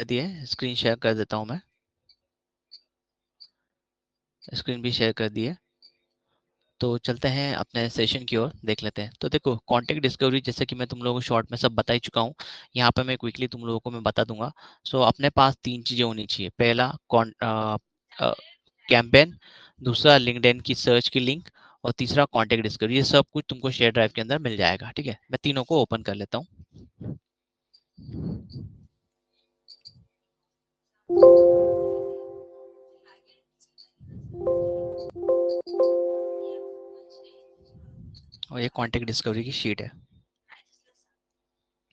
दिए, screen share कर देता हूँ मैं, स्क्रीन भी शेयर कर दी है। तो चलते हैं अपने सेशन की ओर, देख लेते हैं। तो देखो कॉन्टेक्ट डिस्कवरी जैसे कि मैं तुम लोगों को शॉर्ट में सब बता ही चुका हूँ, यहाँ पे मैं क्विकली तुम लोगों को मैं बता दूंगा। सो अपने पास तीन चीजें होनी चाहिए। पहला कैंपेन, दूसरा लिंक्डइन की सर्च की लिंक, और तीसरा कॉन्टेक्ट डिस्कवरी। ये सब कुछ तुमको शेयर ड्राइव के अंदर मिल जाएगा। ठीक है, मैं तीनों को ओपन कर लेता हूँ। और ये कॉन्टेक्ट डिस्कवरी की शीट है।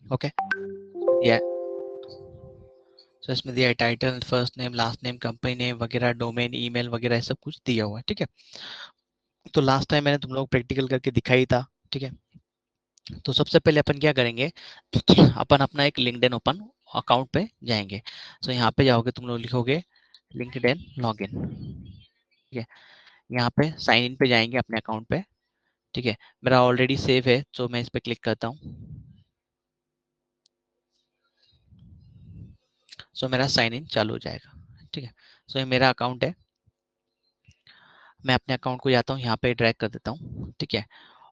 ओके, ये तो इसमें दिया है title, first name, last name, company name वगैरह, डोमेन, ईमेल वगैरह सब कुछ दिया हुआ है। ठीक है, तो लास्ट टाइम मैंने तुम लोग प्रैक्टिकल करके दिखाई था। ठीक है, तो सबसे पहले अपन क्या करेंगे, अपन अपना एक लिंक्डइन ओपन अकाउंट पे जाएंगे। तो यहाँ पे जाओगे, तुम लोग लिखोगे लिंक्डइन लॉगिन। ठीक है, यहाँ पे साइन इन पे जाएंगे अपने अकाउंट पे। ठीक है, मेरा ऑलरेडी सेव है तो मैं इस पे क्लिक करता हूँ। सो मेरा साइन इन चालू हो जाएगा। ठीक है, सो ये मेरा अकाउंट है। मैं अपने अकाउंट को जाता हूँ, यहाँ पे ड्रैग कर देता हूँ। ठीक है,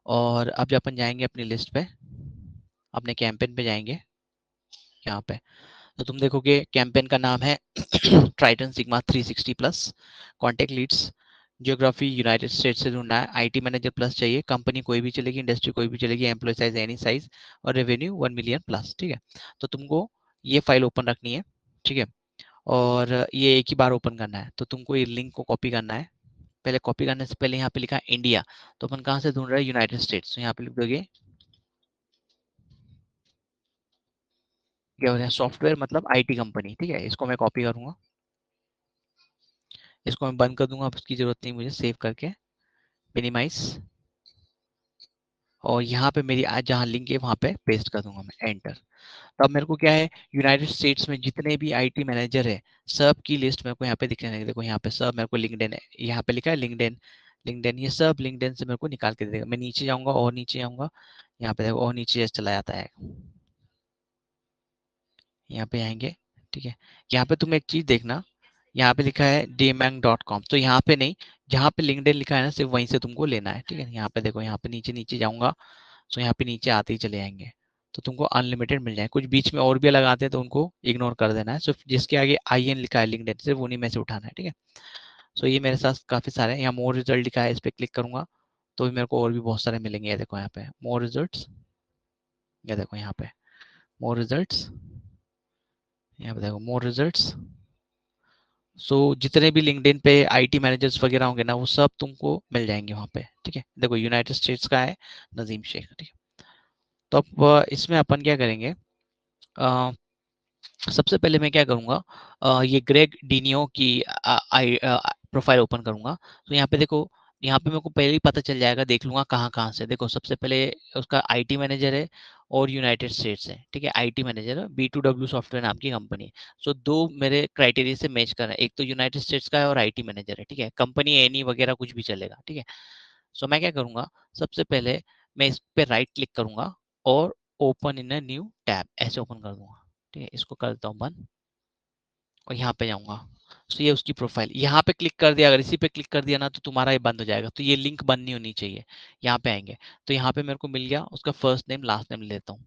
और अब जब अपन जाएंगे अपनी लिस्ट पे, अपने कैंपेन पे जाएंगे यहाँ पे, तो तुम देखोगे कैंपेन का नाम है Triton sigma 360 plus. Contact leads, geography United State से ढूंढना है, आईटी मैनेजर प्लस चाहिए, कंपनी कोई भी चलेगी, इंडस्ट्री कोई भी चलेगी, एम्प्लॉय साइज एनी साइज, और रेवेन्यू 1 मिलियन प्लस। ठीक है, तो तुमको ये फाइल ओपन रखनी है। ठीक है, और ये एक ही बार ओपन करना है। तो तुमको ये लिंक को कॉपी करना है। पहले कॉपी करने से पहले यहाँ पे लिखा है इंडिया, तो अपन कहाँ से ढूंढ रहे हैं, यूनाइटेड स्टेट्स। तो यहाँ पे लिख दोगे क्या हो रहा है, सॉफ्टवेयर मतलब आईटी कंपनी। ठीक है, इसको मैं कॉपी करूंगा, इसको मैं बंद कर दूंगा, अब इसकी जरूरत नहीं मुझे, सेव करके मिनिमाइज, और यहाँ पे मेरी आज जहाँ लिंक है वहाँ पे पेस्ट कर दूंगा मैं, एंटर। तो अब मेरे को क्या है, यूनाइटेड स्टेट्स में जितने भी आईटी मैनेजर है सब की लिस्ट मेरे को यहाँ पे दिखने लगी। देखो यहाँ पे सब मेरे को लिंक्डइन है, यहाँ पे लिखा है लिंक्डइन, लिंक्डइन, ये सब लिंक्डइन से मेरे को निकाल के देगा। मैं नीचे जाऊंगा और नीचे जाऊंगा, यहाँ पे देखो और नीचे चला जाता है, यहाँ पे आएंगे। ठीक है, यहाँ पे तुम एक चीज देखना, यहाँ पे लिखा है dmang.com, तो यहाँ पे नहीं, जहाँ पे लिंक्डइन लिखा है ना सिर्फ वहीं से तुमको लेना है। ठीक है, यहाँ पे देखो, यहाँ पे नीचे नीचे जाऊंगा, तो यहाँ पे नीचे आते ही चले आएंगे, तो तुमको अनलिमिटेड मिल जाए। कुछ बीच में और भी लगाते हैं तो उनको इग्नोर कर देना है। सिर्फ जिसके आगे आई एन लिखा है लिंक्डइन, सिर्फ उन्हीं में से उठाना है। ठीक है, सो ये मेरे साथ काफी सारे हैं। यहाँ मोर रिजल्ट लिखा है, इस पे क्लिक करूंगा तो भी मेरे को और भी बहुत सारे मिलेंगे। ये देखो यहाँ पे मोर रिजल्ट्स, ये देखो यहाँ पे मोर रिजल्ट्स, यहाँ पे देखो मोर रिजल्ट्स। सो जितने भी लिंक्डइन पे आईटी मैनेजर्स वगैरह होंगे ना, वो सब तुमको मिल जाएंगे वहाँ पे। ठीक है, देखो यूनाइटेड स्टेट्स का है नजीम शेख। ठीक है, तो अब इसमें अपन क्या करेंगे, सबसे पहले मैं क्या करूंगा, ये ग्रेग डीनियो की प्रोफाइल ओपन करूंगा। तो यहाँ पे देखो, यहाँ पे मेरे को पहले ही पता चल जाएगा, देख लूंगा कहाँ कहाँ से। देखो सबसे पहले उसका आईटी मैनेजर है और यूनाइटेड स्टेट्स है। ठीक है, आईटी मैनेजर है, B2W सॉफ्टवेयर नाम की कंपनी है। सो दो मेरे क्राइटेरिया से मैच कर रहा है, एक तो यूनाइटेड स्टेट्स का है और आईटी मैनेजर है। ठीक है, कंपनी एनी वगैरह कुछ भी चलेगा। ठीक है, सो मैं क्या करूंगा, सबसे पहले मैं इस पे राइट क्लिक करूंगा और open in a new tab ऐसे ओपन कर दूंगा। ठीक है, इसको करता हूँ बंद, और यहाँ पे जाऊंगा। तो ये उसकी प्रोफाइल, यहाँ पे क्लिक कर दिया, अगर इसी पे क्लिक कर दिया ना तो तुम्हारा ये बंद हो जाएगा। तो ये लिंक बंद नहीं होनी चाहिए। यहाँ पे आएंगे तो यहाँ पे मेरे को मिल गया उसका फर्स्ट नेम लास्ट नेम लेता हूँ।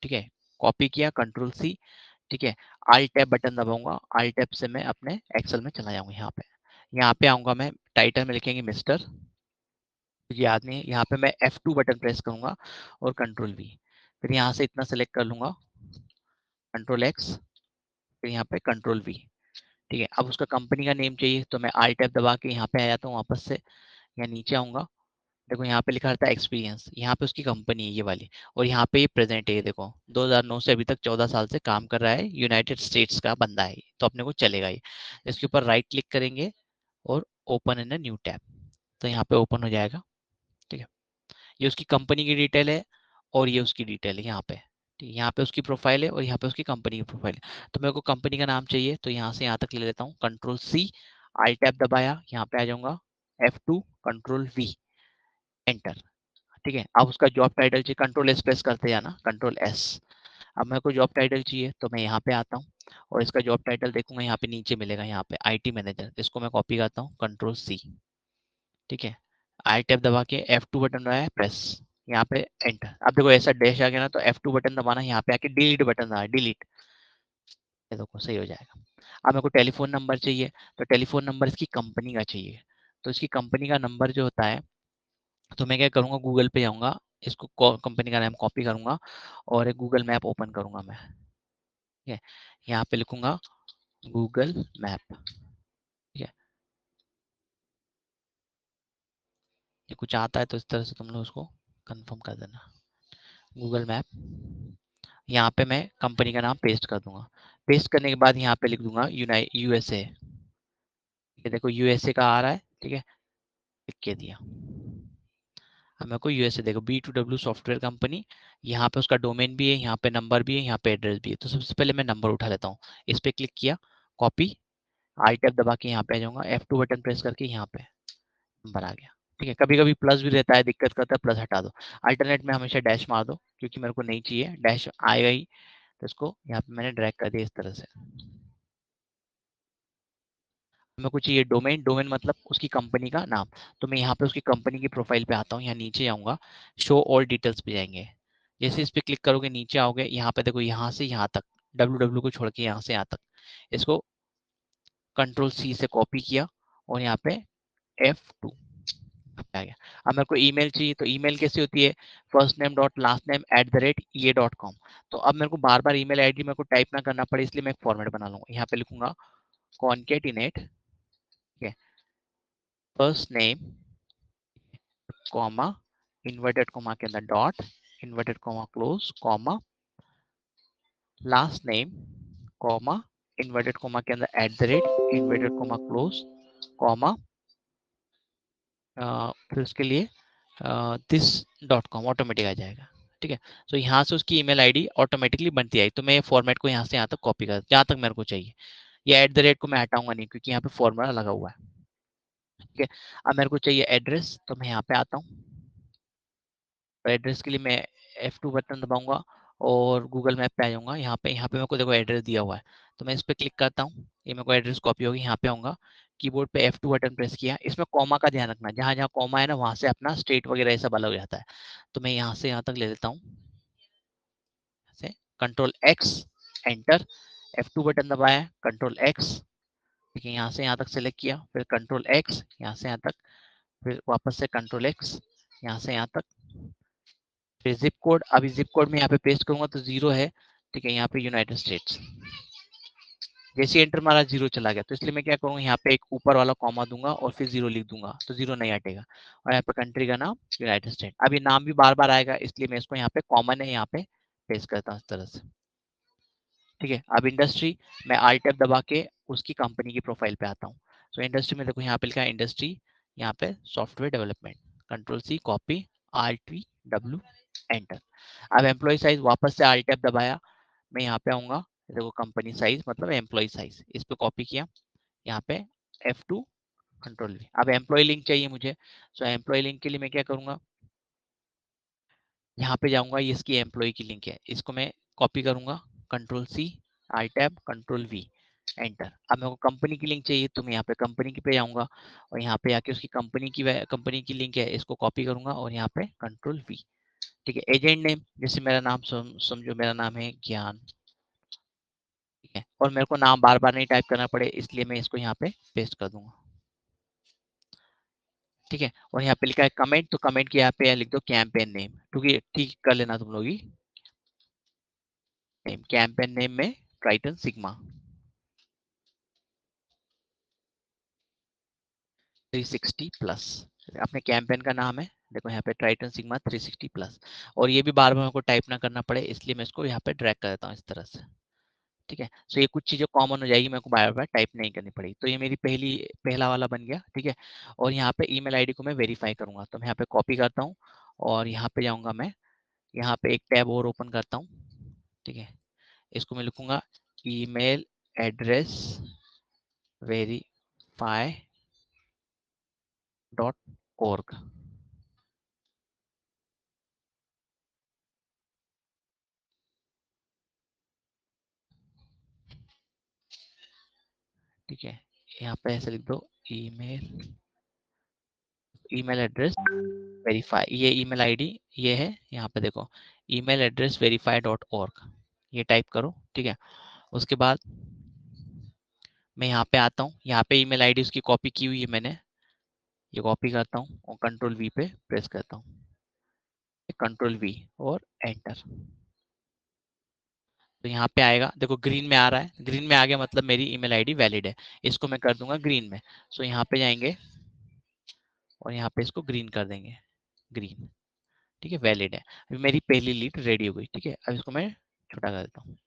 ठीक है, कॉपी किया, कंट्रोल C। ठीक है, Alt टैब बटन दबाऊंगा, Alt टैब से मैं अपने एक्सेल में चला जाऊंगा। यहाँ पे आऊंगा मैं, टाइटल में लिखेंगे मिस्टर, मुझे याद नहीं है। यहाँ पे मैं F2 बटन प्रेस करूंगा और कंट्रोल V, फिर यहाँ से इतना सेलेक्ट कर लूंगा, कंट्रोल X, फिर यहाँ पे कंट्रोल V। ठीक है, अब उसका कंपनी का नेम चाहिए तो मैं Alt टैब दबा के यहाँ पे आ जाता हूँ वापस से, यहाँ नीचे आऊंगा। देखो यहाँ पे लिखा रहता है एक्सपीरियंस, यहाँ पे उसकी कंपनी है ये वाली, और यहाँ पे ये प्रेजेंट है। ये देखो 2009 से अभी तक 14 साल से काम कर रहा है, यूनाइटेड स्टेट्स का बंदा है, तो अपने को चलेगा ये। इसके ऊपर राइट क्लिक करेंगे और open in a new tab, तो यहाँ पे ओपन हो जाएगा। ठीक है, ये उसकी कंपनी की डिटेल है और ये उसकी डिटेल है यहाँ पे। ठीक है, यहाँ पे उसकी प्रोफाइल है और यहाँ पे उसकी कंपनी की प्रोफाइल है। तो मेरे को कंपनी का नाम चाहिए, तो यहाँ से यहाँ तक ले लेता हूँ, कंट्रोल C, Alt टैब दबाया, यहाँ पे आ जाऊंगा, F2, कंट्रोल V, एंटर। ठीक है, अब उसका जॉब टाइटल चाहिए, कंट्रोल S प्रेस करते जाना, कंट्रोल S। अब मेरे को जॉब टाइटल चाहिए तो मैं यहाँ पे आता हूँ, और इसका जॉब टाइटल देखूंगा यहाँ पे नीचे मिलेगा, यहाँ पे आईटी मैनेजर। इसको मैं कॉपी करता हूँ, कंट्रोल सी। ठीक है, आई टैब दबा के F2 बटन दबाया, प्रेस, यहाँ पे एंटर। अब देखो ऐसा डैश आ गया ना, तो F2 बटन दबाना, यहाँ पे आके डिलीट बटन दबाना, डिलीट। ये देखो सही हो जाएगा। अब मेरे को टेलीफोन नंबर चाहिए, तो टेलीफोन नंबर इसकी कंपनी का चाहिए। तो इसकी कंपनी का नंबर जो होता है, तो मैं क्या करूँगा, गूगल पे जाऊँगा, इसको कंपनी का नाम कॉपी करूँगा और एक गूगल मैप ओपन करूँगा मैं। ठीक है, यहाँ पे लिखूंगा गूगल मैप। ठीक है, ये कुछ आता है तो इस तरह से तुम लोग उसको कंफर्म कर देना, गूगल मैप। यहाँ पे मैं कंपनी का नाम पेस्ट कर दूंगा। पेस्ट करने के बाद यहाँ पे लिख दूंगा यूएसए। ये देखो यूएसए का आ रहा है। ठीक है, लिख के दिया। अब मेरे को यूएसए देखो, B2W सॉफ्टवेयर कंपनी, यहाँ पे उसका डोमेन भी है, यहाँ पे नंबर भी है, यहाँ पे एड्रेस भी है। तो सबसे पहले मैं नंबर उठा लेता हूँ, इस पे क्लिक किया, कॉपी, आई टैब दबा के यहाँ पे आ जाऊंगा, F2 बटन प्रेस करके यहाँ पे नंबर आ गया। ठीक है, कभी कभी प्लस भी रहता है, दिक्कत करता है, प्लस हटा दो। अल्टरनेट में हमेशा डैश मार दो, क्योंकि मेरे को नहीं चाहिए, डैश आएगा ही। तो इसको यहाँ पे मैंने ड्रैग कर दिया इस तरह से। मेरे को चाहिए डोमेन, डोमेन मतलब उसकी कंपनी का नाम। तो मैं यहाँ पे उसकी कंपनी की प्रोफाइल पे आता हूँ, यहाँ नीचे आऊंगा, शो ऑल डिटेल्स पे जाएंगे। जैसे इस पे क्लिक करोगे, नीचे आओगे, यहाँ पे देखो, यहाँ से यहाँ तक, डब्ल्यू को छोड़ के यहाँ से यहाँ तक, इसको कंट्रोल सी से कॉपी किया और यहाँ पे F2 आ गया। अब मेरे को ईमेल चाहिए, तो ईमेल कैसे होती है, first name dot last name @ये.com। तो अब मेरे को बार बार ईमेल आईडी मेरे को टाइप ना करना पड़े, इसलिए मैं एक फॉर्मेट बना लूंगा। यहाँ पे लिखूंगा concatenate, first name comma, inverted comma के अंदर dot, inverted comma close, comma, last name comma, inverted comma के अंदर इन्वर्टेड कॉमा क्लोज, कॉमा, फिर उसके लिए दिस .com ऑटोमेटिक आ जाएगा। ठीक है, तो यहाँ से उसकी ईमेल आईडी ऑटोमेटिकली बनती आई। तो मैं ये फॉर्मेट को यहाँ से यहाँ तक कॉपी कर, जहाँ तक मेरे को चाहिए। ये @ को मैं हटाऊंगा नहीं, क्योंकि यहाँ पे फॉर्मूला लगा हुआ है। ठीक है, अब मेरे को चाहिए एड्रेस, तो मैं यहाँ पे आता हूँ, एड्रेस के लिए मैं F2 बटन दबाऊंगा और गूगल मैप पे आ जाऊंगा। यहाँ पे मेरे को देखो एड्रेस दिया हुआ है, तो मैं इस पे क्लिक करता हूँ, ये मेरे को एड्रेस कॉपी होगी। यहाँ पे आऊंगा, कीबोर्ड पे F2 बटन प्रेस किया। इसमें कॉमा का ध्यान रखना, जहां जहां कॉमा है ना, वहां से अपना स्टेट वगैरह ये सब अलग हो जाता है। तो मैं यहाँ से यहाँ तक ले लेता हूँ, control x, enter, F2 button दबाया, कंट्रोल एक्स। देखिए यहाँ से यहाँ तक सेलेक्ट किया, फिर कंट्रोल एक्स, यहाँ से यहाँ तक, फिर वापस से कंट्रोल एक्स, यहाँ से यहाँ तक, फिर जिप कोड। अभी जिप कोड में यहाँ पे पेस्ट करूंगा तो 0 है। ठीक है, यहाँ पे यूनाइटेड स्टेट्स, जैसे एंटर मारा 0 चला गया। तो इसलिए मैं क्या करूंगा, यहाँ पे एक ऊपर वाला कॉमा दूंगा और फिर 0 लिख दूंगा, तो 0 नहीं हटेगा। और यहाँ पे कंट्री का नाम यूनाइटेड स्टेट। अब ये नाम भी बार बार आएगा, इसलिए मैं इसको यहाँ पे कॉमन है, यहाँ पे पेस्ट करता हूँ इस तरह से। ठीक है, अब इंडस्ट्री, मैं Alt tab दबा के उसकी कंपनी की प्रोफाइल पे आता हूँ। तो इंडस्ट्री में देखो, यहाँ पे लिखा है इंडस्ट्री, यहाँ पे software development, control C, copy, Alt W, enter. अब एम्प्लॉय साइज, वापस से Alt tab दबाया, मैं यहाँ पे आऊंगा, देखो कंपनी साइज मतलब एम्प्लॉय साइज, इस पे कॉपी किया, यहाँ पे F2, कंट्रोल V। अब एम्प्लॉय लिंक चाहिए मुझे, तो एम्प्लॉय लिंक के लिए मैं क्या करूंगा, यहाँ पे जाऊंगा, ये इसकी एम्प्लॉय की लिंक है, इसको मैं कॉपी करूंगा, कंट्रोल सी, आई टैब, कंट्रोल वी, एंटर। अब मेरे को कंपनी की लिंक चाहिए, तो मैं यहाँ पे कंपनी की पे जाऊंगा और यहाँ पे आके उसकी कंपनी की लिंक है, इसको कॉपी करूंगा और यहाँ पे कंट्रोल वी। ठीक है, एजेंट नेम, जैसे मेरा नाम समझो, मेरा नाम है ज्ञान। ठीक है, और मेरे को नाम बार बार नहीं टाइप करना पड़े, इसलिए मैं इसको यहाँ पे पेस्ट कर दूंगा। ठीक है, और यहाँ पे लिखा है कमेंट, तो कमेंट के यहाँ पे लिख दो कैंपेन नेम, क्योंकि ठीक कर लेना तुम लोग ही नेम, कैंपेन नेम में ट्राइटन सिग्मा 360 प्लस, अपने कैंपेन का नाम है। देखो यहाँ पे ट्राइटन सिग्मा 360 प्लस, और ये भी बार बार मेरे को टाइप ना करना पड़े, इसलिए मैं इसको यहाँ पे ड्रैग कर देता हूँ इस तरह से। ठीक है, तो ये कुछ चीजें कॉमन हो जाएगी, मेरे को बार बार टाइप नहीं करनी पड़ेगी। तो ये मेरी पहला वाला बन गया। ठीक है, और यहाँ पे ईमेल आईडी को मैं वेरीफाई करूंगा, तो मैं यहाँ पे कॉपी करता हूँ और यहाँ पे जाऊंगा मैं, यहाँ पे एक टैब और ओपन करता हूँ। ठीक है, इसको मैं लिखूंगा ईमेल एड्रेस वेरीफाई .org। ठीक है, यहाँ पे ऐसे लिख दो ईमेल, ईमेल एड्रेस वेरीफाई, ये ईमेल आईडी ये है, यहाँ पे देखो ईमेल एड्रेस verify.org, ये टाइप करो। ठीक है, उसके बाद मैं यहाँ पे आता हूँ, यहाँ पे ईमेल आईडी उसकी कॉपी की हुई है मैंने, ये कॉपी करता हूँ और कंट्रोल वी पे प्रेस करता हूँ, कंट्रोल वी और एंटर। तो यहाँ पे आएगा, देखो ग्रीन में आ रहा है, ग्रीन में आ गया मतलब मेरी ईमेल आईडी वैलिड है। इसको मैं कर दूंगा ग्रीन में। सो यहाँ पे जाएंगे और यहाँ पे इसको ग्रीन कर देंगे, ग्रीन। ठीक है, वैलिड है। अभी मेरी पहली लीड रेडी हो गई। ठीक है, अब इसको मैं छोटा कर देता हूँ।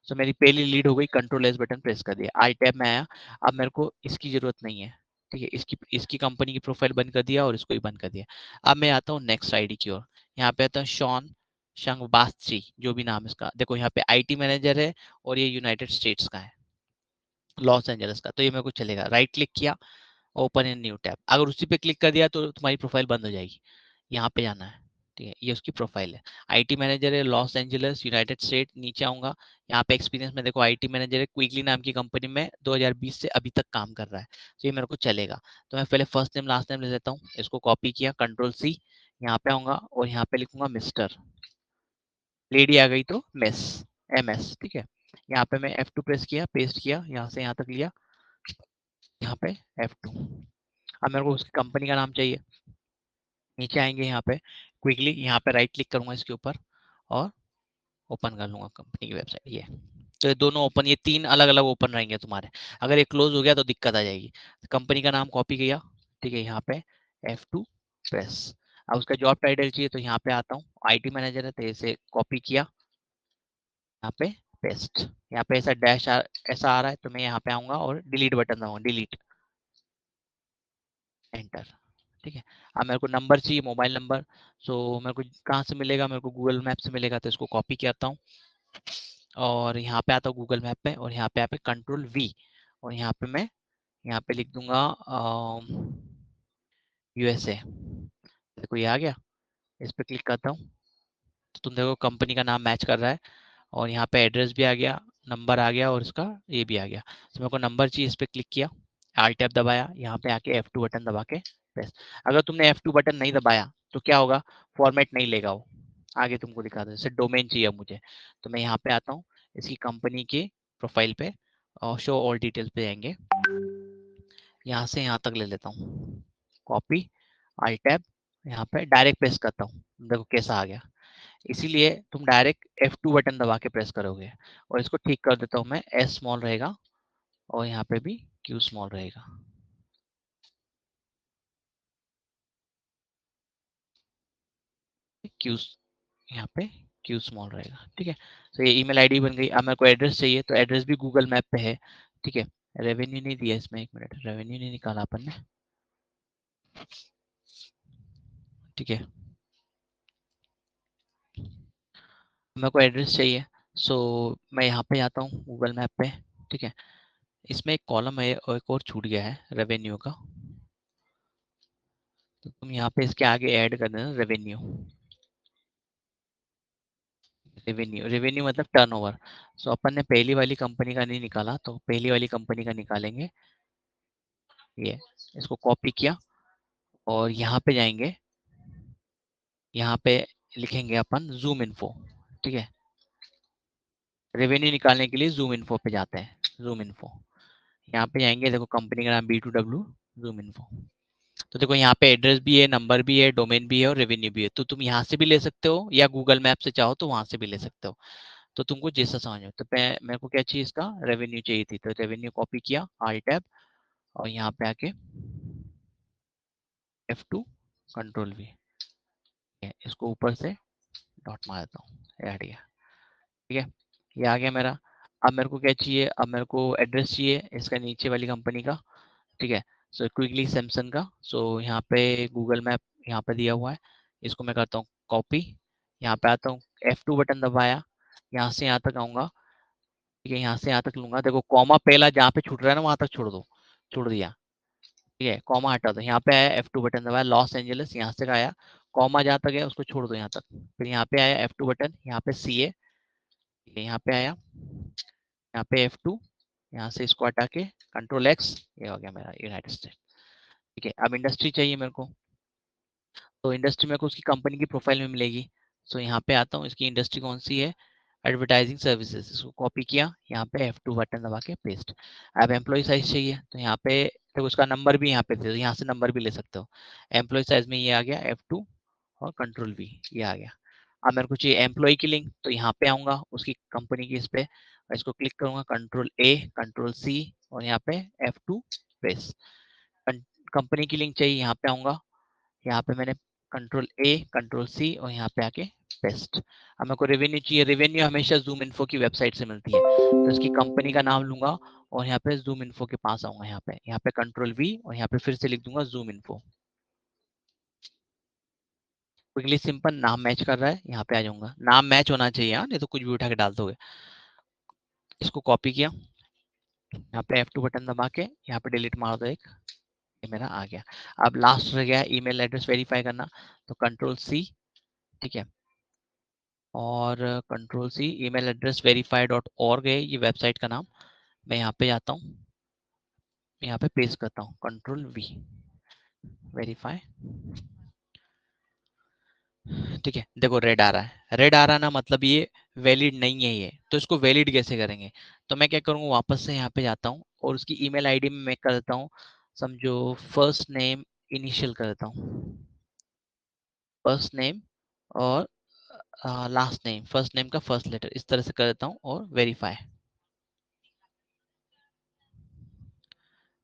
सो मेरी पहली लीड हो गई, कंट्रोल एस बटन प्रेस कर दिया, आई टैब में आया। अब मेरे को इसकी जरूरत नहीं है। ठीक है, इसकी कंपनी की प्रोफाइल बंद कर दिया और इसको भी बंद कर दिया। अब मैं आता हूँ नेक्स्ट आईडी की ओर। यहाँ पे आता हूँ शॉन शंगबास्ची, जो भी नाम इसका, देखो यहाँ पे आईटी मैनेजर है और ये यूनाइटेड स्टेट्स का है, लॉस एंजल्स का। तो ये मेरे को चलेगा। राइट क्लिक किया, ओपन इन न्यू टैब। अगर उसी पे क्लिक कर दिया तो तुम्हारी प्रोफाइल बंद हो जाएगी। यहाँ पे जाना है। ठीक है, ये उसकी प्रोफाइल है, आईटी मैनेजर है, लॉस एंजल्स यूनाइटेड स्टेट। नीचे आऊंगा, यहाँ पे एक्सपीरियंस में देखो आईटी मैनेजर है, क्विकली नाम की कंपनी में 2020 से अभी तक काम कर रहा है। तो ये मेरे को चलेगा। तो मैं पहले फर्स्ट नेम लास्ट नेम ले लेता हूँ, इसको कॉपी किया, कंट्रोल सी, यहाँ पे आऊंगा और यहाँ पे लिखूंगा मिस्टर। लेडी आ गई तो मिस, एम एस। ठीक है, यहाँ पे मैं F2 प्रेस किया, पेस्ट किया, यहाँ से यहाँ तक लिया, यहाँ पे F2। अब मेरे को उसकी कंपनी का नाम चाहिए। नीचे आएंगे, यहाँ पे क्विकली यहाँ पे राइट क्लिक करूंगा इसके ऊपर और ओपन कर लूंगा कंपनी की वेबसाइट। ये तो ये दोनों ओपन, ये तीन अलग अलग ओपन रहेंगे तुम्हारे। अगर ये क्लोज हो गया तो दिक्कत आ जाएगी। कंपनी का नाम कॉपी किया, ठीक है, यहाँ पे F2 प्रेस। अब उसका जॉब टाइटल चाहिए तो यहाँ पे आता हूँ, आईटी मैनेजर है तो इसे कॉपी किया, यहाँ पे पेस्ट। यहाँ पे ऐसा डैश ऐसा आ रहा है तो मैं यहाँ पे आऊंगा और डिलीट बटन दबाऊंगा, डिलीट, एंटर। ठीक है, अब मेरे को नंबर चाहिए, मोबाइल नंबर। सो मेरे को कहाँ से मिलेगा, मेरे को गूगल मैप से मिलेगा, तो इसको कॉपी करता हूँ और यहाँ पे आता हूँ गूगल मैप पे और यहाँ पे कंट्रोल वी और यहाँ पे मैं यहाँ पे लिख दूंगा यूएसए। देखो ये आ गया, इस पे क्लिक करता हूँ तो तुम देखो कंपनी का नाम मैच कर रहा है और यहाँ पे एड्रेस भी आ गया, नंबर आ गया और इसका ये भी आ गया। तो मेरे को नंबर चाहिए, इस पे क्लिक किया, आर टैब दबाया, यहाँ पे आके F2 बटन दबा के प्रेस। अगर तुमने F2 बटन नहीं दबाया तो क्या होगा, फॉर्मेट नहीं लेगा वो। आगे तुमको दिखा दो, जैसे डोमेन चाहिए मुझे, तो मैं यहाँ पे आता हूँ इसकी कंपनी के प्रोफाइल पे और शो ऑल डिटेल्स पे जाएंगे, यहाँ से यहाँ तक ले लेता हूँ, कॉपी, आई टैब, यहाँ पे डायरेक्ट प्रेस करता हूँ, देखो कैसा आ गया। इसीलिए तुम डायरेक्ट F2 बटन दबा के प्रेस करोगे। और इसको ठीक कर देता हूँ मैं, S स्मॉल रहेगा और यहाँ पे भी Q स्मॉल रहेगा। Q यहाँ पे Q स्मॉल रहेगा। ठीक है, तो ये ईमेल आईडी बन गई। अब मेरे को एड्रेस चाहिए तो एड्रेस भी गूगल मैप पे है। ठीक है, रेवेन्यू नहीं दिया इसमें, एक मिनट, रेवेन्यू नहीं निकाला अपन ने। ठीक है, मेरे को एड्रेस चाहिए, सो मैं यहाँ पे आता हूँ गूगल मैप पे। ठीक है, इसमें एक कॉलम है और एक और छूट गया है रेवेन्यू का, तो तुम यहाँ पे इसके आगे ऐड कर देना रेवेन्यू। रेवेन्यू, रेवेन्यू मतलब टर्नओवर। सो अपन ने पहली वाली कंपनी का नहीं निकाला तो पहली वाली कंपनी का निकालेंगे। ये इसको कॉपी किया और यहाँ पे जाएंगे, यहाँ पे लिखेंगे अपन जूम इन्फो। ठीक है, रेवेन्यू निकालने के लिए जूम इन्फो पे जाते हैं, जूम इन्फो यहाँ पे जाएंगे, देखो कंपनी का नाम B2W जूम इन्फो। तो देखो यहाँ पे एड्रेस भी है, नंबर भी है, डोमेन भी है और रेवेन्यू भी है। तो तुम यहाँ से भी ले सकते हो या गूगल मैप से चाहो तो वहां से भी ले सकते हो, तो तुमको जैसा समझ में। तो मेरे को क्या चाहिए, इसका रेवेन्यू चाहिए थी, तो रेवेन्यू कॉपी किया, आल टैब और यहाँ पे आके F2 कंट्रोल वी, इसको ऊपर से डॉट मार देता हूँ, ऐड गया। ठीक है, ये आ गया मेरा। अब मेरे को क्या चाहिए, अब मेरे को एड्रेस चाहिए इसका नीचे वाली कंपनी का। ठीक है, सो क्विकली सैमसंग का। सो यहाँ पे गूगल मैप यहाँ पे दिया हुआ है, इसको मैं करता हूँ कॉपी, यहाँ पे आता हूँ, F2 बटन दबाया, यहाँ से यहाँ तक आऊंगा। ठीक है, यहाँ से यहाँ तक लूंगा, देखो कॉमा पहला जहाँ पे छूट रहा है ना वहां तक छोड़ दो, छोड़ दिया। ठीक है, कॉमा हटा दो, यहाँ पे आया F2 बटन दबाया, लॉस एंजलिस यहाँ से आया, कॉमा जहाँ तक है उसको छोड़ दो यहाँ तक। फिर यहाँ पे आया F2 बटन, यहाँ पे CA, यहाँ पे आया, यहाँ पे F2, यहाँ से इसको हटा के कंट्रोल एक्स, ये हो गया मेरा यूनाइटेड स्टेट। ठीक है, अब इंडस्ट्री चाहिए मेरे को, तो इंडस्ट्री मेरे को उसकी कंपनी की प्रोफाइल में मिलेगी। सो यहाँ पे आता हूँ, इसकी इंडस्ट्री कौन सी है, एडवर्टाइजिंग सर्विसेज, इसको कॉपी किया, यहाँ पे F2 बटन दबा के पेस्ट। अब एम्प्लॉय साइज चाहिए, तो यहाँ पे तो उसका नंबर भी यहाँ पे दे दो, यहाँ से नंबर भी ले सकते हो। एम्प्लॉय साइज में ये आ गया F2 और कंट्रोल V, ये आ गया। अब मेरे को चाहिए एम्प्लॉय की लिंक, तो यहाँ पे आऊंगा उसकी कंपनी की इस पे, और इसको क्लिक करूंगा, कंट्रोल A कंट्रोल C और यहाँ पे F2 पेस्ट। कंपनी की लिंक चाहिए, यहाँ पे आऊंगा, यहाँ पे मैंने कंट्रोल A कंट्रोल C और यहाँ पे आके पेस्ट। अब मेरे को रेवेन्यू चाहिए, रेवेन्यू हमेशा जूम इन्फो की वेबसाइट से मिलती है, तो इसकी कंपनी का नाम लूंगा और यहाँ पे जूम इन्फो के पास आऊंगा, यहाँ पे कंट्रोल V और यहाँ पे फिर से लिख दूंगा जूम इन्फो। क्विकली सिंपल नाम मैच कर रहा है, यहाँ पे आ जाऊंगा, नाम मैच होना चाहिए, हाँ नहीं तो कुछ भी उठा के डाल दोगे। इसको कॉपी किया, यहाँ पे F2 बटन दबा के यहाँ पे डिलीट मार दो एक, ये मेरा आ गया। अब लास्ट रह गया ईमेल एड्रेस वेरीफाई करना, तो कंट्रोल C, ठीक है, और control C, email address verify dot org है ये वेबसाइट का नाम। मैं यहाँ पे जाता हूँ, यहाँ पे पेस्ट करता हूँ कंट्रोल V, वेरीफाई। ठीक है, देखो रेड आ रहा है, रेड आ रहा ना मतलब ये वैलिड नहीं है ये, तो इसको वैलिड कैसे करेंगे, तो मैं क्या करूँगा, वापस से यहाँ पे जाता हूँ और उसकी ईमेल आईडी में मैं कर देता हूँ, समझो फर्स्ट नेम इनिशियल कर देता हूँ, फर्स्ट नेम और लास्ट नेम, फर्स्ट नेम का फर्स्ट लेटर, इस तरह से कर देता हूँ और वेरीफाई।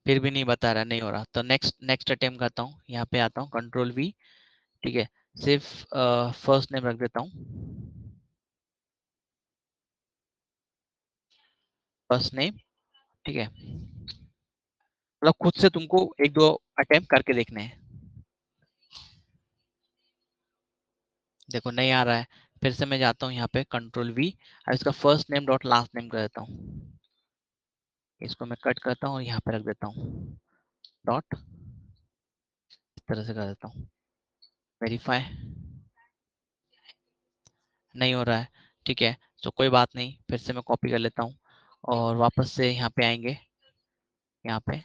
फिर भी नहीं बता रहा, नहीं हो रहा, तो नेक्स्ट नेक्स्ट अटेम्प्ट करता हूँ, यहाँ पे आता हूँ कंट्रोल V, ठीक है, सिर्फ फर्स्ट नेम रख देता हूँ, फर्स्ट नेम, ठीक है, मतलब खुद से तुमको एक दो अटेम्प्ट करके देखने हैं। देखो नहीं आ रहा है, फिर से मैं जाता हूँ यहाँ पे कंट्रोल V, अब इसका first name dot last name कर देता हूँ, इसको मैं कट करता हूँ और यहाँ पे रख देता हूँ डॉट, इस तरह से कर देता हूँ, वेरीफाई। नहीं हो रहा है, ठीक है, तो कोई बात नहीं, फिर से मैं कॉपी कर लेता हूँ और वापस से यहाँ पे आएंगे, यहाँ पे,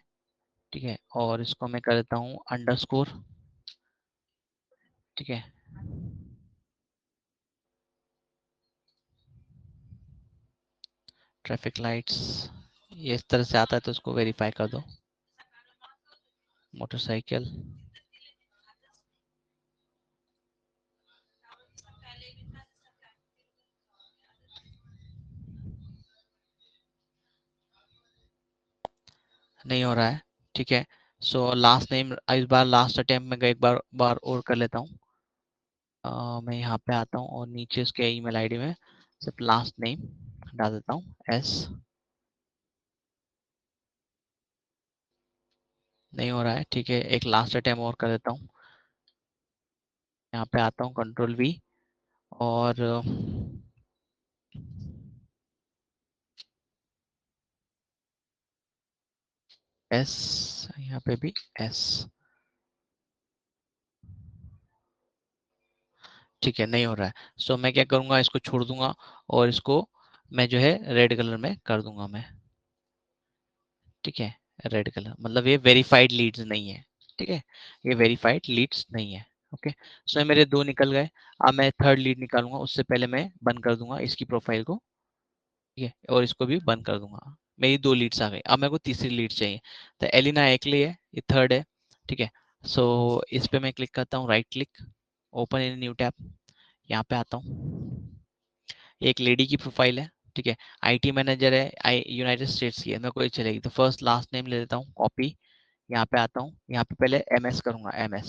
ठीक है, और इसको मैं कर देता हूँ अंडरस्कोर, ठीक है, ट्रैफिक लाइट्स, ये इस तरह से आता है, तो इसको वेरीफाई कर दो, मोटरसाइकिल, नहीं हो रहा है, ठीक है, सो लास्ट नेम, इस बार लास्ट अटेम्प्ट में एक बार और कर लेता हूँ, मैं यहाँ पे आता हूँ और नीचे उसके ईमेल आईडी में सिर्फ लास्ट नेम डाल देता हूँ S। नहीं हो रहा है, ठीक है, एक लास्ट अटेम्प्ट और कर देता हूँ, यहाँ पे आता हूँ कंट्रोल V और S, यहाँ पे भी S, ठीक है, नहीं हो रहा है, सो मैं क्या करूँगा, इसको छोड़ दूंगा और इसको मैं जो है रेड कलर में कर दूंगा मैं, ठीक है, रेड कलर, मतलब ये वेरीफाइड लीड्स नहीं है, ठीक है, ये वेरीफाइड लीड्स नहीं है। ओके, सो ये मेरे दो निकल गए, अब मैं थर्ड लीड निकालूंगा, उससे पहले मैं बंद कर दूंगा इसकी प्रोफाइल को, ठीक है, और इसको भी बंद कर दूंगा, मेरी दो लीड्स आ गई, अब मेरे को तीसरी लीड चाहिए, तो एलिना एकली है, ये थर्ड है, ठीक है, सो इस पे मैं क्लिक करता हूँ, right click, open in new tab, यहाँ पे आता हूँ, एक लेडी की प्रोफाइल है, ठीक है, आईटी मैनेजर है, आई यूनाइटेड स्टेट्स की है, मेरे को ये चलेगी, तो फर्स्ट लास्ट नेम ले लेता हूँ, कॉपी, यहाँ पे आता हूँ, यहाँ पे पहले MS करूंगा, MS,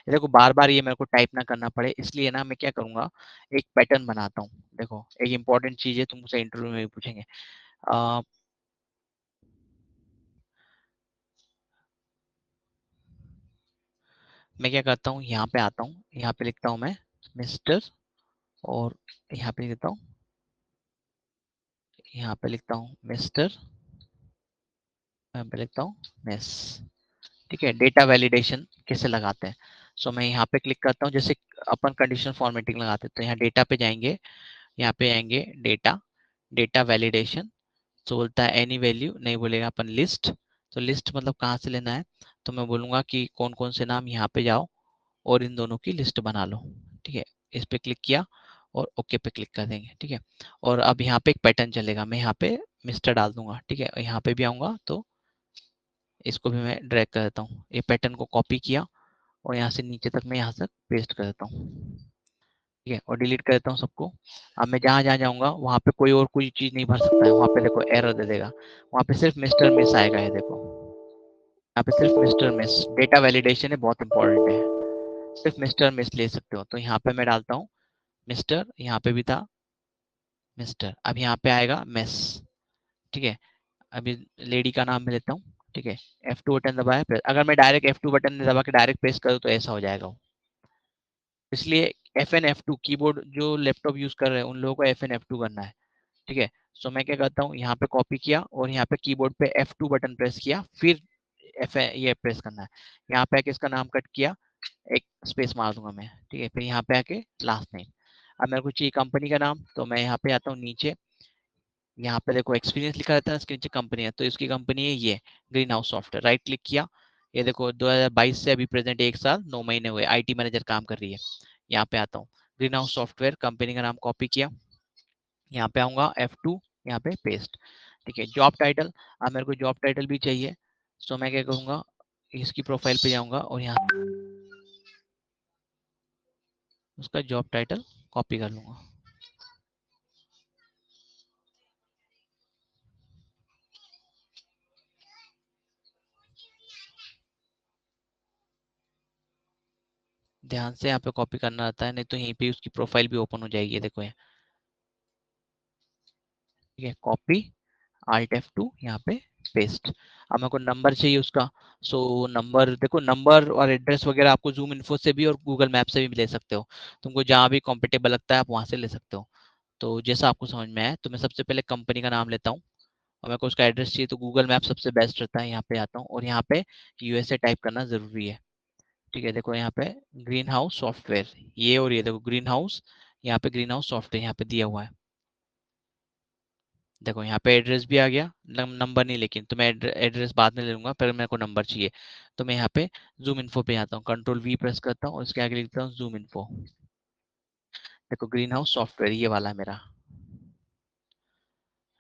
ये देखो बार बार ये मेरे को टाइप ना करना पड़े, इसलिए ना मैं क्या करूंगा, एक पैटर्न बनाता हूँ, देखो एक इंपॉर्टेंट चीज है, तुमसे इंटरव्यू में भी पूछेंगे, आ, मैं क्या करता हूँ, यहाँ पे आता हूँ, यहाँ पे लिखता हूँ मैं मिस्टर, और यहाँ पे लिखता हूँ, यहाँ पे लिखता हूँ मिस्टर, यहाँ पे लिखता हूँ मिस, ठीक है, डेटा वैलिडेशन कैसे लगाते हैं, सो मैं यहाँ पे क्लिक करता हूँ, जैसे अपन कंडीशनल फॉर्मेटिंग लगाते हैं, तो यहाँ डेटा पे जाएंगे, यहाँ पे आएंगे डेटा, डेटा वैलिडेशन, सो बोलता है एनी वैल्यू, नहीं बोलेगा अपन लिस्ट। तो लिस्ट मतलब कहाँ से लेना है, तो मैं बोलूंगा कि कौन कौन से नाम, यहाँ पे जाओ और इन दोनों की लिस्ट बना लो। ठीक है, इस पे क्लिक किया और ओके पे क्लिक कर देंगे। ठीक है, और अब यहाँ पे एक पैटर्न चलेगा, मैं यहाँ पे मिस्टर डाल दूंगा। ठीक है, यहाँ पे भी आऊंगा तो इसको भी मैं ड्रैग कर देता हूँ, ये पैटर्न को कॉपी किया और यहाँ से नीचे तक मैं यहाँ तक पेस्ट कर देता हूँ। ठीक है, और डिलीट कर देता हूँ सबको। अब मैं जहाँ जहाँ जाऊँगा वहाँ पे कोई और कोई चीज़ नहीं भर सकता है, वहाँ पे देखो एरर दे देगा, वहाँ पे सिर्फ मिस्टर मिस आएगा। ये देखो यहाँ पे सिर्फ मिस्टर मिस, डेटा वैलिडेशन है, बहुत इंपॉर्टेंट है, सिर्फ मिस्टर मिस ले सकते हो। तो यहाँ पे मैं डालता हूँ मिस्टर, यहाँ पे भी था मिस्टर, अब यहाँ पे आएगा मिस। ठीक है, अभी लेडी का नाम मैं लेता हूँ। ठीक है, F2 बटन दबाया, अगर मैं डायरेक्ट F2 बटन दबा के डायरेक्ट पेस्ट करूँ तो ऐसा हो जाएगा वो। इसलिए FN F2 कीबोर्ड जो लैपटॉप यूज कर रहे हैं उन लोगों को FN F2 करना है। ठीक है, सो मैं क्या करता हूँ, यहाँ पे कॉपी किया और यहाँ पे कीबोर्ड पे F2 बटन प्रेस किया, फिर ये प्रेस करना है। यहाँ पे आके इसका नाम कट किया, एक स्पेस मार दूंगा मैं। ठीक है, फिर यहाँ पे आके लास्ट नेम। अब मेरे को चाहिए कंपनी का नाम, तो मैं यहाँ पे आता हूँ नीचे, यहाँ पे देखो एक्सपीरियंस लिखा रहता है, इसके नीचे कंपनी है, तो इसकी कंपनी है ये green house software. Right click किया, ये देखो 2022 से अभी प्रेजेंट 1 साल 9 महीने हुए, IT मैनेजर काम कर रही है। यहाँ पे आता हूँ, ग्रीन हाउस सॉफ्टवेयर, कंपनी का नाम कॉपी किया, यहाँ पे आऊंगा F2, यहाँ पे पेस्ट। ठीक है, जॉब टाइटल, अब मेरे को जॉब टाइटल भी चाहिए, सो मैं क्या करूंगा, इसकी प्रोफाइल पे जाऊंगा और यहाँ उसका जॉब टाइटल कॉपी कर लूंगा। ध्यान से यहाँ पे कॉपी करना आता है, नहीं तो यहीं पे उसकी प्रोफाइल भी ओपन हो जाएगी। देखो यहाँ, ठीक है, कॉपी, Alt F2, यहाँ पे पेस्ट। अब मेरे को नंबर चाहिए उसका, सो नंबर देखो, नंबर और एड्रेस वगैरह आपको जूम इन्फो से भी और गूगल मैप से भी ले सकते हो, तुमको जहाँ भी कंफर्टेबल लगता है आप वहाँ से ले सकते हो। तो जैसा आपको समझ में आए, तो मैं सबसे पहले कंपनी का नाम लेता हूँ और मेरे को उसका एड्रेस चाहिए, तो गूगल मैप सबसे बेस्ट रहता है। यहाँ पे आता हूँ और यहाँ पे USA टाइप करना जरूरी है। ठीक है, देखो यहाँ पे ग्रीन हाउस सॉफ्टवेयर, ये और ये देखो ग्रीन हाउस, यहाँ पे ग्रीन हाउस सॉफ्टवेयर यहाँ पे दिया हुआ है। देखो यहाँ पे एड्रेस भी आ गया, नंबर नहीं, लेकिन तो मैं एड्रेस बाद में ले लूंगा, पर मेरे को नंबर चाहिए। तो मैं यहाँ पे जूम इन्फो पे आता हूँ, Ctrl V प्रेस करता हूँ और इसके आगे लिखता हूँ जूम इन्फो। देखो ग्रीन हाउस सॉफ्टवेयर ये वाला है मेरा।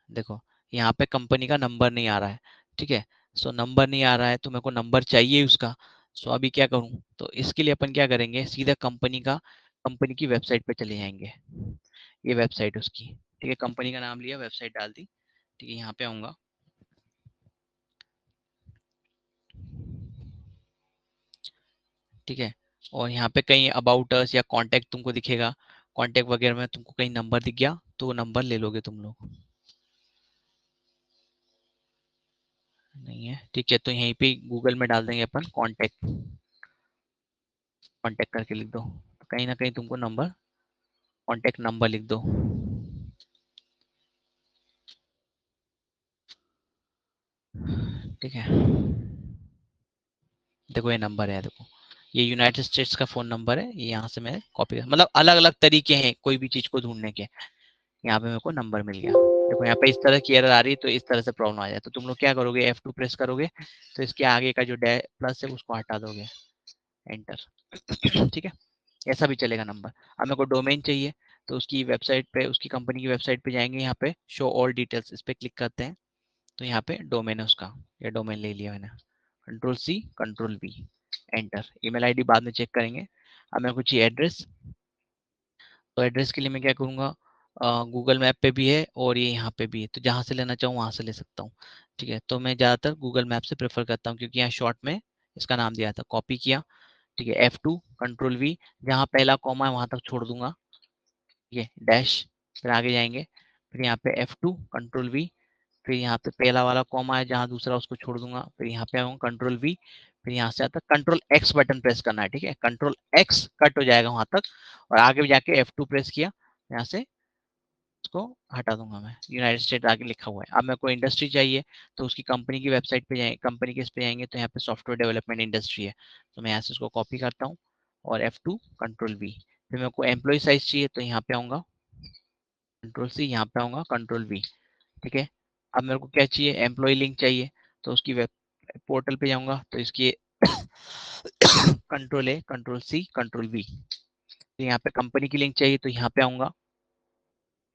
देखो यहाँ पे कंपनी का नंबर नहीं आ रहा है। ठीक है, सो नंबर नहीं आ रहा है तो मेरे को नंबर चाहिए उसका। सो अभी क्या करूँ, तो इसके लिए अपन क्या करेंगे, सीधा कंपनी की वेबसाइट पे चले जाएंगे। ये वेबसाइट उसकी। ठीक है, कंपनी का नाम लिया, वेबसाइट डाल दी। ठीक है, यहाँ पे आऊंगा, ठीक है, और यहाँ पे कहीं अबाउट अस या कांटेक्ट तुमको दिखेगा, कांटेक्ट वगैरह में तुमको कहीं नंबर दिख गया तो वो नंबर ले लोगे तुम लोग। नहीं है, ठीक है, तो यहीं पे गूगल में डाल देंगे अपन कांटेक्ट, कांटेक्ट करके लिख दो, तो कहीं ना कहीं तुमको नंबर, कांटेक्ट नंबर लिख दो। ठीक है, देखो ये नंबर है, देखो ये यूनाइटेड स्टेट्स का फोन नंबर है, ये यहाँ से मैं कॉपी, मतलब अलग अलग तरीके हैं कोई भी चीज को ढूंढने के। यहाँ पे मेरे को नंबर मिल गया। देखो यहाँ पे इस तरह की एरर आ रही है, तो इस तरह से प्रॉब्लम आ जाए, तो तुम लोग क्या करोगे, F2 प्रेस करोगे, तो इसके आगे का जो डै प्लस है उसको हटा दोगे, एंटर। ठीक है, ऐसा भी चलेगा नंबर। अब मेरे को डोमेन चाहिए, तो उसकी वेबसाइट पे, उसकी कंपनी की वेबसाइट पे जाएंगे, यहाँ पे शो ऑल डिटेल्स, इस पे क्लिक करते हैं, तो यहाँ पे डोमेन है उसका, ये डोमेन ले लिया मैंने, Ctrl+C Ctrl+V, enter. Email ID बाद में चेक करेंगे। अब मेरे को चाहिए एड्रेस, तो एड्रेस के लिए मैं क्या करूँगा, गूगल मैप पे भी है और ये यहाँ पे भी है, तो जहाँ से लेना चाहूँ वहाँ से ले सकता हूँ। ठीक है, तो मैं ज़्यादातर गूगल मैप से प्रेफर करता हूँ, क्योंकि यहाँ शॉर्ट में इसका नाम दिया था, कॉपी किया। ठीक है, F2 Ctrl+V, जहाँ पहला कॉमा है वहाँ तक छोड़ दूंगा, ये डैश, फिर आगे जाएंगे, फिर यहाँ पे F2 Ctrl+V, फिर यहाँ पे पहला वाला कॉमा है जहाँ दूसरा, उसको छोड़ दूंगा, फिर यहाँ पे आऊंगा Ctrl+V, फिर यहाँ से आता Ctrl+X बटन प्रेस करना है। ठीक है, Ctrl+X कट हो जाएगा वहां तक, और आगे भी जाके F2 प्रेस किया, यहाँ से इसको हटा दूंगा मैं, यूनाइटेड स्टेट आगे लिखा हुआ है। अब मेरे को इंडस्ट्री चाहिए, तो उसकी कंपनी की वेबसाइट पे जाएंगे, कंपनी के इस पे जाएंगे, तो यहाँ पे सॉफ्टवेयर डेवलपमेंट इंडस्ट्री है, तो मैं यहाँ से उसको कॉपी करता हूँ और F2 Ctrl+V। फिर मेरे को एम्प्लॉय साइज चाहिए, तो यहाँ पे आऊंगा, Ctrl+C, यहाँ पे आऊंगा Ctrl+V। ठीक है, अब मेरे को क्या चाहिए, एम्प्लॉय लिंक चाहिए, तो उसकी वेब पोर्टल पे जाऊंगा, तो इसकी control A, control C, control V. यहाँ पे कंपनी की लिंक चाहिए, तो यहाँ पे आऊंगा,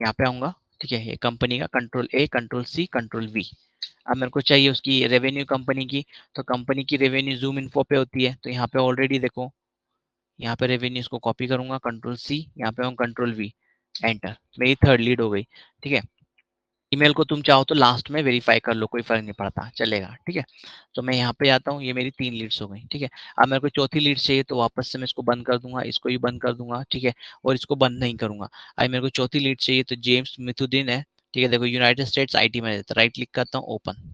यहाँ पे आऊंगा, ठीक है, ये कंपनी का control A, control C, control V. अब मेरे को चाहिए उसकी रेवेन्यू कंपनी की, तो कंपनी की रेवेन्यू जूम इन्फो पे होती है, तो यहाँ पे ऑलरेडी देखो, यहाँ पे रेवेन्यू, इसको कॉपी करूंगा, कंट्रोल सी, यहाँ पे कंट्रोल वी, एंटर, मेरी थर्ड लीड हो गई। ठीक है, ईमेल को तुम चाहो तो लास्ट में वेरीफाई कर लो, कोई फर्क नहीं पड़ता, चलेगा। ठीक है, तो मैं यहाँ पे आता हूँ, ये मेरी 3 लीड्स हो गई। ठीक है, अब मेरे को चौथी लीड चाहिए, तो वापस से मैं इसको बंद कर दूंगा, इसको भी बंद कर दूंगा। ठीक है, और इसको बंद नहीं करूंगा। अब मेरे को चौथी लीड चाहिए, तो जेम्स मिथुदीन है। ठीक है, देखो United states IT manager, right click करता हूँ, ओपन।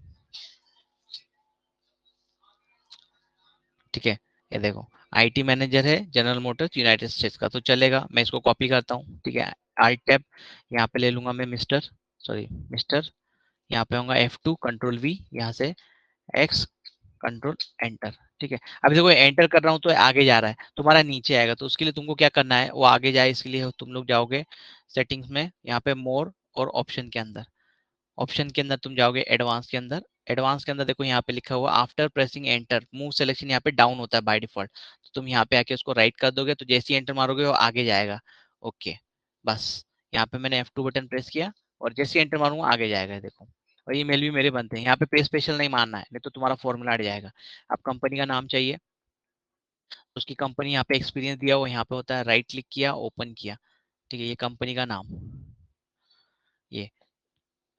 ठीक है, ये देखो आईटी मैनेजर है, जनरल मोटर्स यूनाइटेड स्टेट्स का, तो चलेगा। मैं इसको कॉपी करता हूँ। ठीक है, आल्ट टैब, यहाँ पे ले लूंगा मैं मिस्टर, सॉरी मिस्टर, यहाँ पे होगा F2, कंट्रोल वी, यहाँ से एक्स, कंट्रोल एंटर। ठीक है, अभी देखो एंटर कर रहा हूँ तो आगे जा रहा है, तुम्हारा नीचे आएगा, तो उसके लिए तुमको क्या करना है, वो आगे जाए इसके लिए तुम लोग जाओगे सेटिंग्स में, यहाँ पे मोर और ऑप्शन के अंदर, ऑप्शन के अंदर तुम जाओगे एडवांस के अंदर, एडवांस के अंदर देखो यहाँ पे लिखा हुआ after pressing enter move selection, यहाँ पे डाउन होता है बाय डिफॉल्ट, तो तुम यहाँ पे आके उसको राइट कर दोगे, तो जैसे ही एंटर मारोगे वो आगे जाएगा। ओके, बस यहाँ पे मैंने F2 बटन प्रेस किया, और जैसे ही एंटर मारूंगा आगे जाएगा, देखो। और ये मेल भी मेरे बनते हैं, यहाँ पे पे स्पेशल नहीं मानना है, नहीं तो तुम्हारा फॉर्मूला हट जाएगा। अब कंपनी का नाम चाहिए, तो उसकी कंपनी यहाँ पे एक्सपीरियंस दिया हुआ यहाँ पे होता है, राइट क्लिक किया, ओपन किया। ठीक है, ये कंपनी का नाम, ये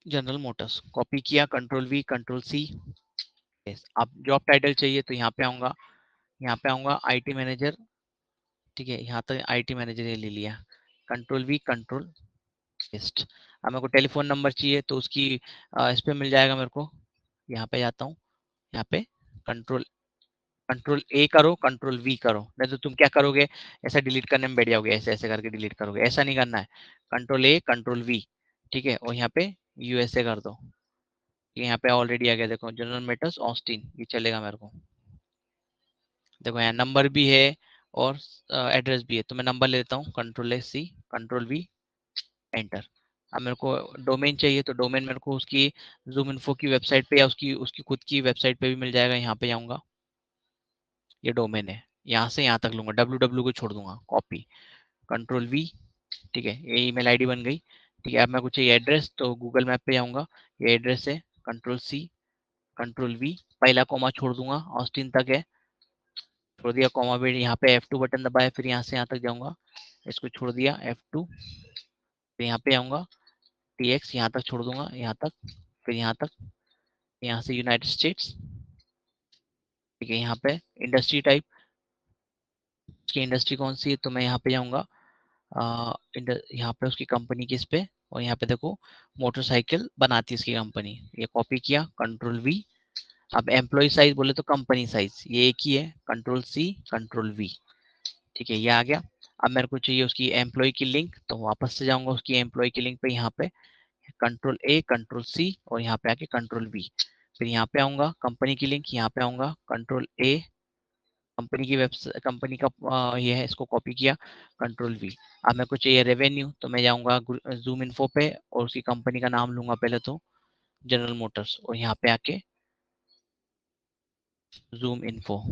जनरल मोटर्स, कॉपी किया, कंट्रोल वी, कंट्रोल सी। अब जॉब टाइटल चाहिए, तो यहाँ पे आऊंगा, यहाँ पे आऊंगा आईटी मैनेजर। ठीक है, यहाँ तक आईटी मैनेजर ये ले लिया, कंट्रोल वी, कंट्रोल पेस्ट। अब मेरे को टेलीफोन नंबर चाहिए, तो उसकी इस पे मिल जाएगा मेरे को, यहाँ पे जाता हूँ, यहाँ पे कंट्रोल, कंट्रोल ए करो, कंट्रोल वी करो, नहीं तो तुम क्या करोगे, ऐसा डिलीट करने में बैठ जाओगे, ऐसे ऐसे करके डिलीट करोगे, ऐसा नहीं करना है। कंट्रोल ए, कंट्रोल वी, ठीक है, और यहाँ पे यूएसए कर दो। यहाँ पे ऑलरेडी आ गया, देखो जनरल मेटर्स ऑस्टिन, ये चलेगा मेरे को। देखो यहाँ नंबर भी है और एड्रेस भी है, तो मैं नंबर लेता हूँ, control S C, control V, enter. अब मेरे को डोमेन चाहिए, तो डोमेन मेरे को उसकी जूम इन्फो की वेबसाइट पे या उसकी उसकी खुद की वेबसाइट पे भी मिल जाएगा, यहाँ पे जाऊंगा, ये डोमेन है, यहाँ से यहाँ तक लूंगा, www को छोड़ दूंगा, कॉपी, कंट्रोल वी। ठीक है, ये ईमेल आईडी बन गई। ठीक है, अब मैं कुछ चाहिए एड्रेस, तो गूगल मैप पे जाऊंगा, ये एड्रेस है, कंट्रोल सी, कंट्रोल वी, पहला कॉमा छोड़ दूंगा, ऑस्टिन तक है, छोड़ दिया कॉमा भी, यहाँ पे F2 बटन दबाया, फिर यहाँ से यहाँ तक जाऊंगा, इसको छोड़ दिया F2, फिर यहाँ पे आऊंगा, TX यहाँ तक छोड़ दूंगा, यहाँ तक, फिर यहाँ तक, यहाँ से यूनाइटेड स्टेट्स। ठीक है, यहाँ पे इंडस्ट्री टाइप, उसकी इंडस्ट्री कौन सी है, तो मैं यहाँ पे जाऊंगा, यहाँ पे उसकी कंपनी की इस पे, और यहाँ पे देखो मोटरसाइकिल बनाती है इसकी कंपनी, ये कॉपी किया, कंट्रोल वी। अब एम्प्लॉय साइज बोले तो कंपनी साइज ये एक ही है, कंट्रोल सी, कंट्रोल वी। ठीक है, ये आ गया। अब मेरे को चाहिए उसकी एम्प्लॉय की लिंक, तो वापस से जाऊंगा उसकी एम्प्लॉय की लिंक पे, यहाँ पे कंट्रोल ए, कंट्रोल सी, और यहाँ पे आके कंट्रोल वी, फिर यहाँ पे आऊंगा कंपनी की लिंक, यहाँ पे आऊंगा कंट्रोल ए, कंपनी की वेबसाइट, कंपनी का ये है, इसको कॉपी किया, कंट्रोल वी। अब मेरे को चाहिए रेवेन्यू, तो मैं जाऊंगा जूम इन्फो पे, और उसकी कंपनी का नाम लूंगा पहले तो, जनरल मोटर्स, और यहाँ पे आके जूम इन्फो,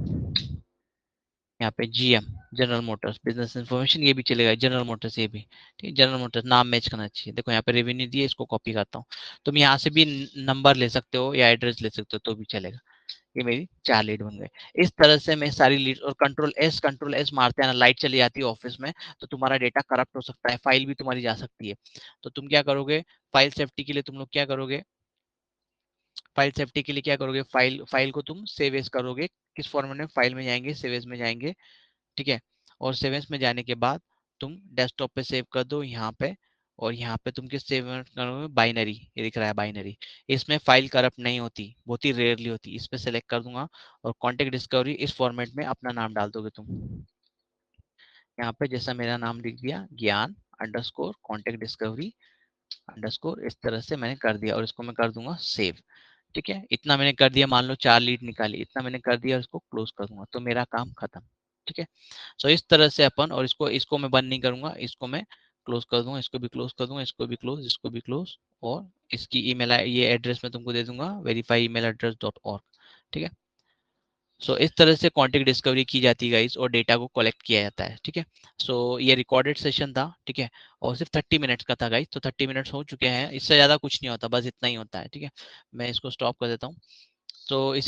यहाँ पे GM, general Motors business information, ये भी चलेगा, जनरल मोटर्स ये भी। ठीक है, जनरल मोटर्स नाम मैच करना चाहिए, देखो यहाँ पे रेवेन्यू दिए, इसको कॉपी करता हूँ। तुम यहाँ से भी नंबर ले सकते हो या एड्रेस ले सकते हो, तो भी चलेगा। ये मेरी 4 लीड बन गए। इस तरह से मैं सारी लीड, और कंट्रोल एस मारते हैं ना, लाइट चली जाती है ऑफिस में, तो तुम्हारा डेटा करप्ट हो सकता है, फाइल भी तुम्हारी जा सकती है। तो तुम क्या करोगे, फाइल सेफ्टी के लिए तुम लोग क्या करोगे, फाइल सेफ्टी के लिए क्या करोगे, फाइल फाइल को तुम सेव एज करोगे, किस फॉर्मेट में, फाइल में जाएंगे, सेव एज में जाएंगे। ठीक है, और सेव एज में जाने के बाद तुम डेस्कटॉप पे सेव कर दो, यहाँ पे, और यहाँ पे तुम किस सेव करोगे, बाइनरी, ये दिख रहा है बाइनरी, इसमें फाइल करप्ट नहीं होती, बहुत ही रेयरली होती, इस पे सेलेक्ट कर दूंगा, और कॉन्टेक्ट डिस्कवरी इस फॉर्मेट में अपना नाम डाल दोगे तुम, यहाँ पे जैसा मेरा नाम लिख दिया, ज्ञान अंडरस्कोर कॉन्टेक्ट डिस्कवरी अंडरस्कोर, इस तरह से मैंने कर दिया, और इसको मैं कर दूंगा सेव। ठीक है, इतना मैंने कर दिया, मान लो 4 लीड निकाली, इतना मैंने कर दिया, और इसको क्लोज कर दूंगा, तो मेरा काम खत्म। ठीक है, सो इस तरह से अपन, और इसको इसको मैं बंद नहीं करूंगा, इसको मैं क्लोज कर दूंगा, इसको भी क्लोज कर दूंगा, इसको भी क्लोज, इसको भी क्लोज, और इसकी ईमेल ये एड्रेस मैं तुमको दे दूंगा verify email address dot org. ठीक है। सो इस तरह से कॉन्टेक्ट डिस्कवरी की जाती है गाइस, और डेटा को कलेक्ट किया जाता है। ठीक है। सो ये रिकॉर्डेड सेशन था। ठीक है। और सिर्फ 30 मिनट्स का था गाइस, तो 30 मिनट्स हो चुके हैं, इससे ज्यादा कुछ नहीं होता, बस इतना ही होता है। ठीक है। मैं इसको स्टॉप कर देता हूँ। तो इस